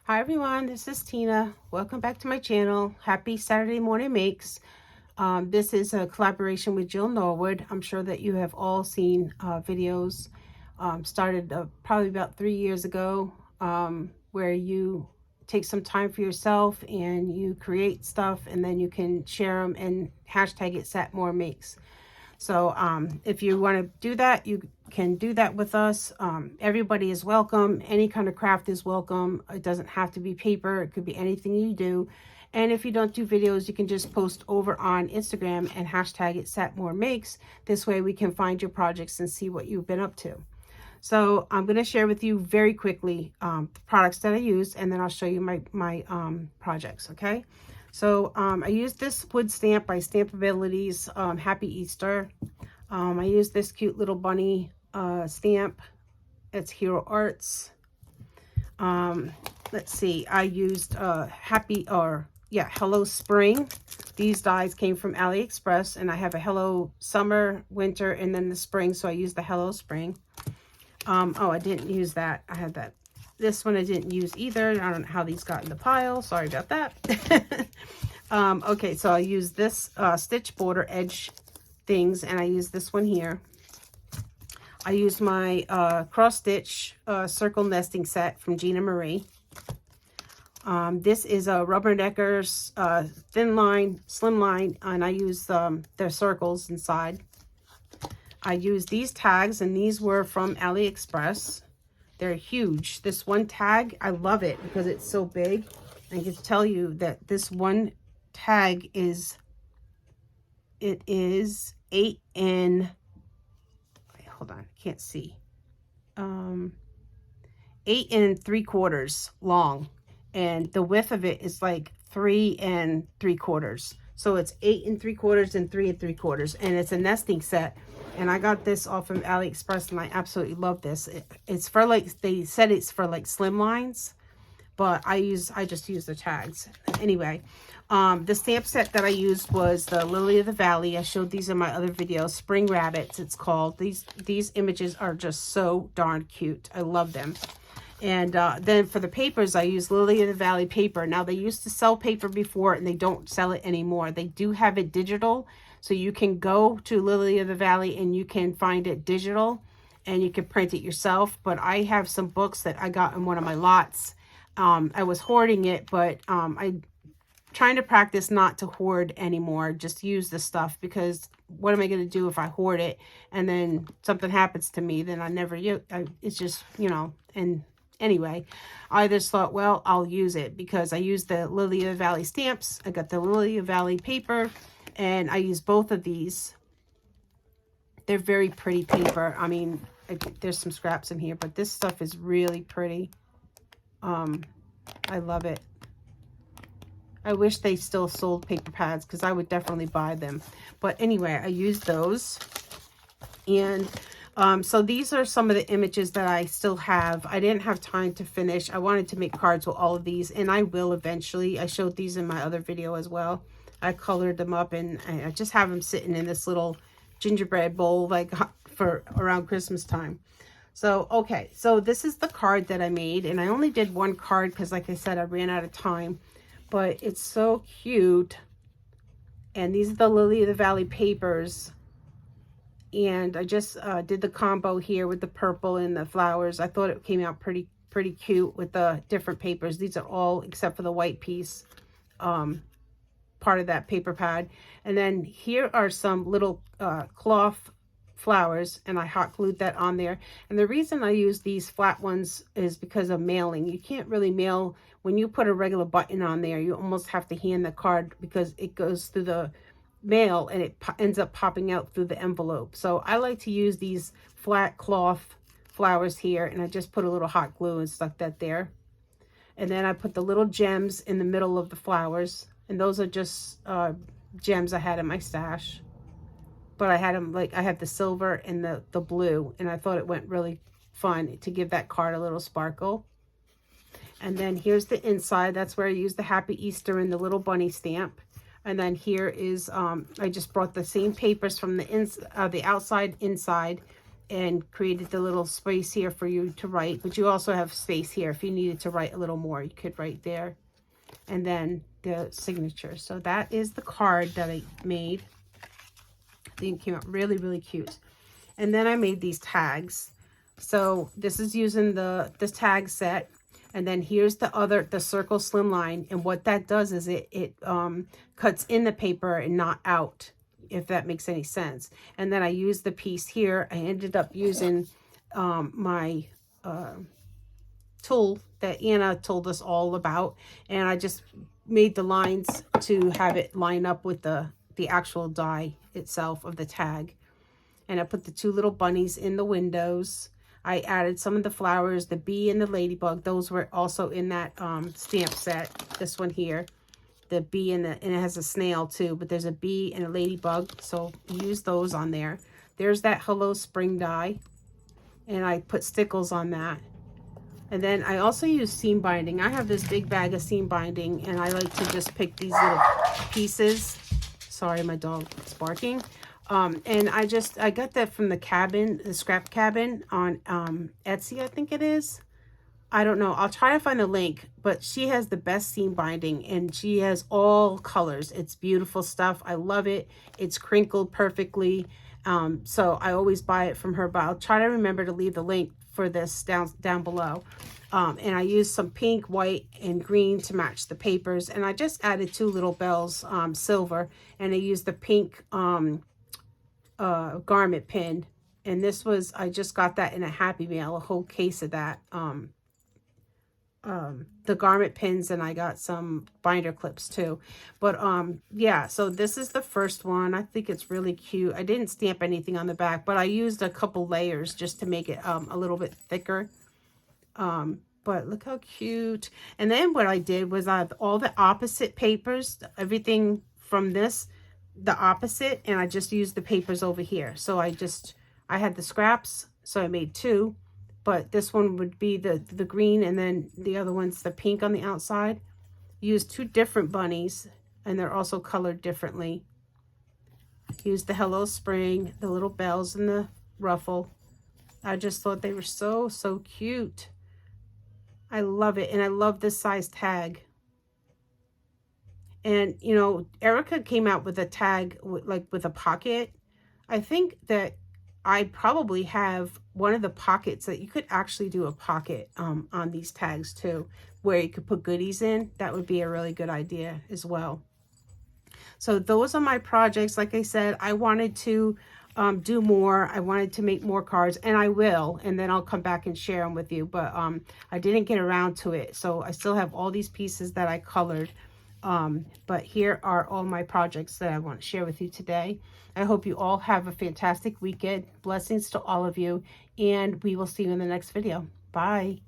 Hi everyone, this is Tina. Welcome back to my channel. Happy Saturday Morning Makes. This is a collaboration with Jill Norwood. I'm sure that you have all seen videos started probably about 3 years ago, where you take some time for yourself and you create stuff and then you can share them and hashtag it Sat More Makes. So if you want to do that, you can do that with us. Everybody is welcome. Any kind of craft is welcome. It doesn't have to be paper. It could be anything you do. And if you don't do videos, you can just post over on Instagram and hashtag it SatMoreMakes. This way we can find your projects and see what you've been up to. So I'm going to share with you very quickly the products that I use, and then I'll show you my projects, okay? So I use this wood stamp by Stampabilities, Happy Easter. I use this cute little bunny stamp. It's Hero Arts. Let's see, I used Hello Spring. These dies came from AliExpress, and I have a Hello Summer, Winter, and then the Spring, so I used the Hello Spring. Oh, I didn't use that. I had that. This one I didn't use either. I don't know how these got in the pile. Sorry about that. Okay, so I use this stitch border edge things, and I use this one here. I use my cross stitch circle nesting set from Gina Marie. This is a Rubbernecker's thin line, slim line, and I use their circles inside. I use these tags, and these were from AliExpress. They're huge. This one tag, I love it because it's so big. I can tell you that this one tag is 8 and, hold on, I can't see. 8 3/4 long, and the width of it is like 3 3/4. So it's 8 3/4 and 3 3/4, and it's a nesting set. And I got this off of AliExpress, and I absolutely love this. It's for like, they said it's for like slim lines, but I just use the tags. Anyway, the stamp set that I used was the Lily of the Valley. I showed these in my other video. Spring Rabbits, it's called. These images are just so darn cute. I love them. And then for the papers, I use Lily of the Valley paper. Now, they used to sell paper before, and they don't sell it anymore. They do have it digital, so you can go to Lily of the Valley and you can find it digital, and you can print it yourself. But I have some books that I got in one of my lots. I was hoarding it, but I'm trying to practice not to hoard anymore. Just use the stuff, because what am I going to do if I hoard it and then something happens to me? Then I never use it. It's just, you know, and anyway, I just thought, well, I'll use it because I use the Lily of the Valley stamps. I got the Lily of the Valley paper, and I use both of these. They're very pretty paper. I mean, there's some scraps in here, but this stuff is really pretty. I love it. I wish they still sold paper pads, because I would definitely buy them. But anyway, I used those. And so these are some of the images that I still have. I didn't have time to finish. I wanted to make cards with all of these, and I will eventually. I showed these in my other video as well. I colored them up, and I just have them sitting in this little gingerbread bowl, like for around Christmas time. So, okay, so this is the card that I made, and I only did one card because, like I said, I ran out of time. But it's so cute. And these are the Lily of the Valley papers. And I just did the combo here with the purple and the flowers. I thought it came out pretty cute with the different papers. These are all, except for the white piece, part of that paper pad. And then here are some little cloth flowers, and I hot glued that on there. And the reason I use these flat ones is because of mailing. You can't really mail when you put a regular button on there. You almost have to hand the card, because it goes through the mail and it ends up popping out through the envelope. So I like to use these flat cloth flowers here, and I just put a little hot glue and stuck that there. And then I put the little gems in the middle of the flowers, and those are just gems I had in my stash. But I had them, like, I had the silver and the blue, and I thought it went really fun to give that card a little sparkle. And then here's the inside. That's where I used the Happy Easter and the little bunny stamp. And then here is, I just brought the same papers from the outside inside, and created the little space here for you to write. But you also have space here if you needed to write a little more. You could write there. And then the signature. So that is the card that I made. I think it came out really, really cute. And then I made these tags. So this is using this tag set. And then here's the circle slimline. And what that does is it cuts in the paper and not out, if that makes any sense. And then I used the piece here. I ended up using my tool that Anna told us all about. And I just made the lines to have it line up with the actual die itself of the tag. And I put the two little bunnies in the windows. I added some of the flowers, the bee and the ladybug. Those were also in that stamp set. This one here, the bee and it has a snail too, but there's a bee and a ladybug. So use those on there. There's that Hello Spring die. And I put stickles on that. And then I also use seam binding. I have this big bag of seam binding, and I like to just pick these little pieces. Sorry, my dog is barking. And I got that from the scrap cabin on Etsy, I think it is. I don't know. I'll try to find a link, but she has the best seam binding, and she has all colors. It's beautiful stuff. I love it. It's crinkled perfectly. So I always buy it from her, but I'll try to remember to leave the link for this down below. And I used some pink, white, and green to match the papers. And I just added two little bells, silver, and I used the pink garment pin. And this was, I just got that in a Happy Mail, a whole case of that. The garment pins, and I got some binder clips too. But yeah, so this is the first one. I think it's really cute. I didn't stamp anything on the back, but I used a couple layers just to make it a little bit thicker. But look how cute. And then what I did was I have all the opposite papers, everything from this, the opposite, and I just used the papers over here. So I had the scraps, so I made two. But this one would be the green, and then the other one's the pink on the outside. Use two different bunnies, and they're also colored differently. Use the Hello Spring, the little bells, and the ruffle. I just thought they were so, so cute. I love it, and I love this size tag. And, you know, Erica came out with a tag, with a pocket. I think that I probably have one of the pockets that you could actually do a pocket on these tags too, where you could put goodies in. That would be a really good idea as well. So those are my projects. Like I said, I wanted to do more. I wanted to make more cards, and I will, and then I'll come back and share them with you. But I didn't get around to it. So I still have all these pieces that I colored. But here are all my projects that I want to share with you today. I hope you all have a fantastic weekend. Blessings to all of you, and we will see you in the next video. Bye.